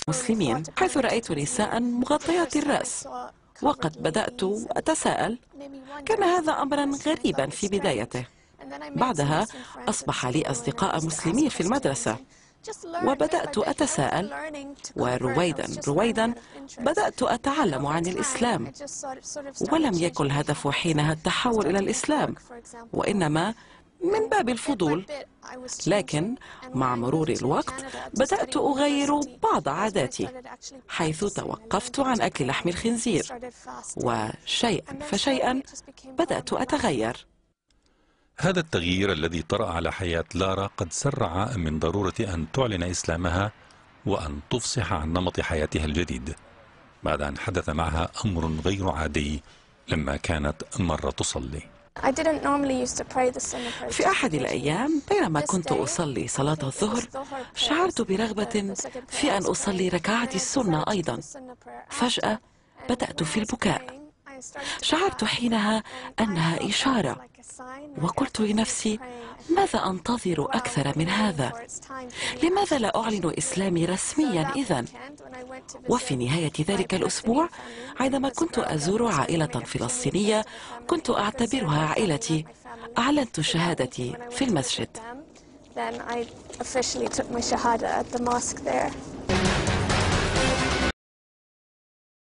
المسلمين، حيث رأيت نساء مغطيات الرأس، وقد بدأت أتساءل، كان هذا أمرا غريبا في بدايته. بعدها أصبح لي أصدقاء مسلمين في المدرسة، وبدأت أتساءل، ورويدا بدأت أتعلم عن الإسلام. ولم يكن الهدف حينها التحول إلى الإسلام، وإنما من باب الفضول. لكن مع مرور الوقت بدأت أغير بعض عاداتي، حيث توقفت عن أكل لحم الخنزير، وشيئا فشيئا بدأت أتغير. هذا التغيير الذي طرأ على حياة لارا قد سرع من ضرورة أن تعلن إسلامها وأن تفصح عن نمط حياتها الجديد، بعد أن حدث معها أمر غير عادي لما كانت مرة تصلي. في أحد الأيام بينما كنت أصلي صلاة الظهر، شعرت برغبة في أن أصلي ركعات السنة أيضا. فجأة بدأت في البكاء. شعرت حينها أنها إشارة، وقلت لنفسي: ماذا أنتظر أكثر من هذا؟ لماذا لا أعلن إسلامي رسميا إذن؟ وفي نهاية ذلك الأسبوع، عندما كنت أزور عائلة فلسطينية كنت أعتبرها عائلتي، أعلنت شهادتي في المسجد.